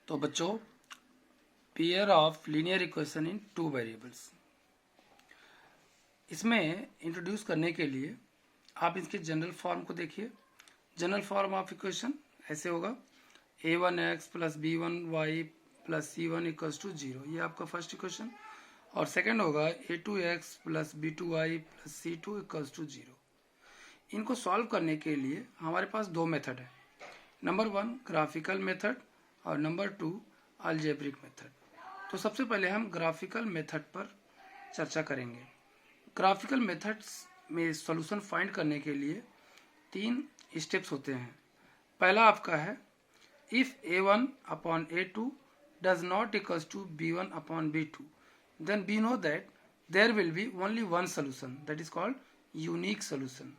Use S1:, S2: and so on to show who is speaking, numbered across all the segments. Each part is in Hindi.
S1: तो बच्चों, pair of linear equation in two variables, इसमें इंट्रोड्यूस करने के लिए आप इसके जनरल फॉर्म को देखिए। जनरल फॉर्म ऑफ इक्वेशन ऐसे होगा, a1x plus b1y plus c1 equals to 0, ये आपका फर्स्ट इक्वेशन। और सेकंड होगा a2x plus b2y plus c2 equals to 0। इनको सॉल्व करने के लिए हमारे पास दो मेथड है, नंबर 1 ग्राफिकल मेथड और नंबर 2 अलजेब्रिक मेथड। तो सबसे पहले हम ग्राफिकल मेथड पर चर्चा करेंगे। ग्राफिकल मेथड्स में सॉल्यूशन फाइंड करने के लिए 3 स्टेप्स होते हैं। पहला आपका है, if a1 upon a2 does not equals to b1 upon b2 then we know that there will be only one solution, that is called unique solution.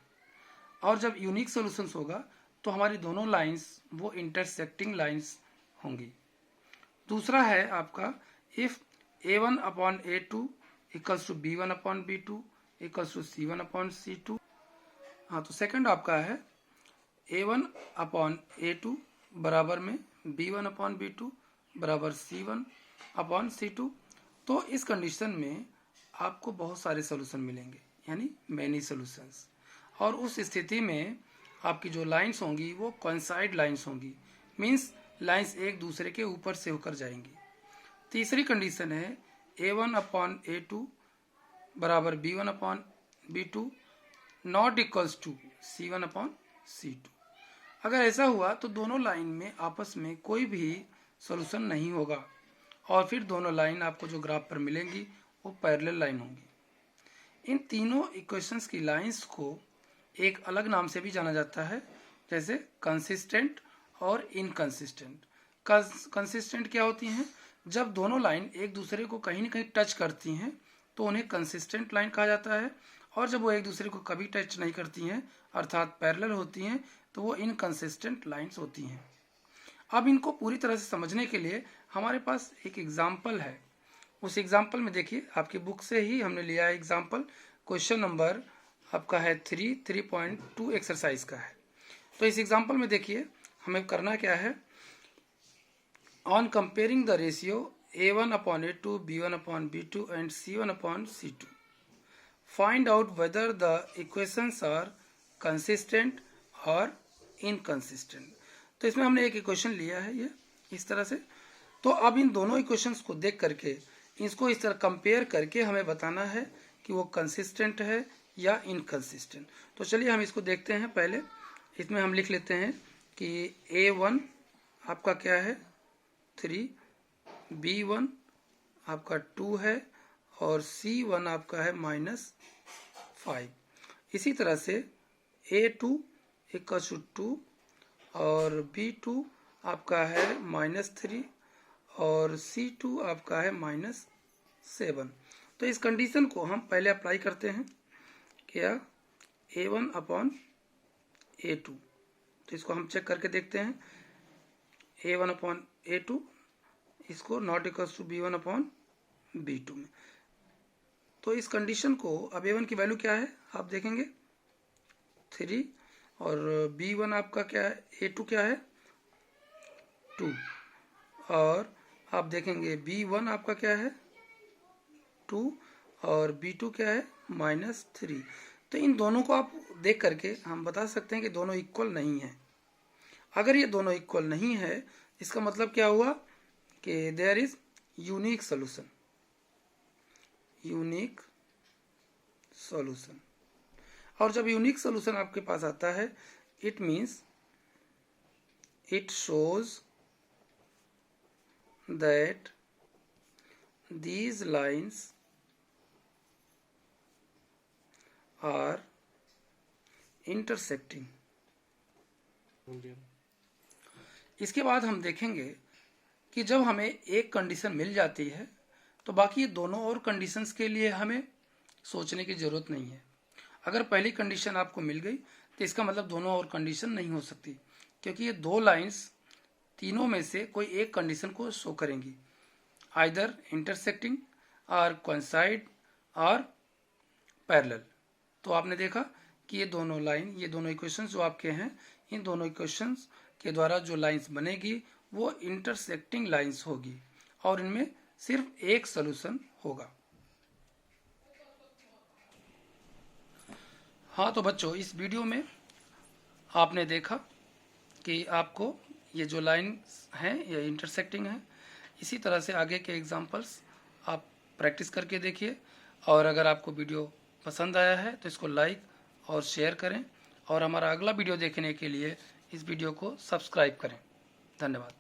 S1: और जब यूनिक सोल्यूशंस होगा तो हमारी दोनों लाइंस वो इंटरसेक्टिंग लाइंस होंगी। दूसरा है आपका, if a1 upon a2 equals to b1 upon b2 equals to c1 upon c2। हाँ, तो सेकंड आपका है a1 अपॉन a2 बराबर में b1 अपॉन b2 बराबर c1 अपॉन c2। तो इस कंडीशन में आपको बहुत सारे सोल्यूशन मिलेंगे, यानी मैनी सोल्यूशंस। और उस स्थिति में आपकी जो लाइंस होंगी वो कोइंसाइड लाइंस होंगी, मींस लाइंस एक दूसरे के ऊपर से होकर जाएंगी। तीसरी कंडीशन है a1 अपॉन a2 बराबर b1 upon b2 not equals to c1 upon c2। अगर ऐसा हुआ तो दोनों लाइन में आपस में कोई भी सॉल्यूशन नहीं होगा और फिर दोनों लाइन आपको जो ग्राफ पर मिलेंगी वो पैरेलल लाइन होंगी। इन तीनों इक्वेशंस की लाइंस को एक अलग नाम से भी जाना जाता है, जैसे कंसिस्टेंट और इनकंसिस्टेंट। कंसिस्टेंट क्या होती हैं? जब दोनों लाइन एक दूसरे को कहीं न कहीं टच करती हैं तो उन्हें कंसिस्टेंट लाइन कहा जाता है, और जब वो एक दूसरे को कभी टच नहीं करती हैं अर्थात पैरेलल होती हैं तो वो इनकंसिस्टेंट लाइंस होती हैं। अब इनको पूरी तरह से समझने के लिए हमारे पास एक एग्जाम्पल है। उस एग्जाम्पल में देखिए, आपकी बुक से ही हमने लिया है एग्जाम्पल। क्वेश्चन नंबर आपका है 3.2 एक्सरसाइज का है। तो इस एग्जाम्पल में देखिए हमें करना क्या है, on comparing the ratio a1 upon a2 b1 upon b2 and c1 upon c2 find out whether the equations are consistent or inconsistent। तो इसमें हमने एक इक्वेशन लिया है ये इस तरह से। तो अब इन दोनों इक्वेशंस को देख करके इसको इस तरह कंपेयर करके हमें बताना है कि वो कंसिस्टेंट है या इनकंसिस्टेंट। तो चलिए हम इसको देखते हैं। पहले इसमें हम लिख लेते हैं कि a1 आपका क्या है 3, b1 आपका 2 है और c1 आपका है -5। इसी तरह से a2 इक्वल्स टू 2 और b2 आपका है -3 और c2 आपका है -7। तो इस कंडीशन को हम पहले अप्लाई करते हैं, क्या a1 अपॉन a2। तो इसको हम चेक करके देखते हैं, a1 अपॉन a2 इसको not equals to b1 upon b2 में। तो इस कंडीशन को अब a1 की वैल्यू क्या है आप देखेंगे 3 और b1 आपका क्या है, a2 क्या है 2 और आप देखेंगे b1 आपका क्या है 2 और b2 क्या है -3। तो इन दोनों को आप देख करके हम बता सकते हैं कि दोनों इक्वल नहीं है। अगर ये दोनों इक्वल नहीं है इसका मतलब क्या हुआ कि there is unique solution. Unique solution, और जब यूनिक सॉल्यूशन आपके पास आता है it means it shows that these lines are intersecting। इसके बाद हम देखेंगे कि जब हमें एक कंडीशन मिल जाती है तो बाकी दोनों और कंडीशंस के लिए हमें सोचने की ज़रूरत नहीं है। अगर पहली कंडीशन आपको मिल गई तो इसका मतलब दोनों और कंडीशन नहीं हो सकती, क्योंकि ये दो लाइंस तीनों में से कोई एक कंडीशन को शो करेंगी, आइदर इंटरसेक्टिंग और कोइंसाइड और पैरेलल। तो आपने देखा कि ये दोनों लाइन, ये दोनों इक्वेशंस जो आपके हैं, इन दोनों इक्वेशंस के द्वारा जो लाइंस बनेगी वो इंटरसेक्टिंग लाइंस होगी और इनमें सिर्फ एक सॉल्यूशन होगा। हाँ तो बच्चों, इस वीडियो में आपने देखा कि आपको ये जो लाइन हैं ये इंटरसेक्टिंग है। इसी तरह से आगे के एग्जांपल्स आप प्रैक्टिस करके देखिए, और अगर आपको वीडियो पसंद आया है तो इसको लाइक और शेयर करें, और हमारा अगला वीडियो देखने के लिए इस वीडियो को सब्सक्राइब करें। धन्यवाद।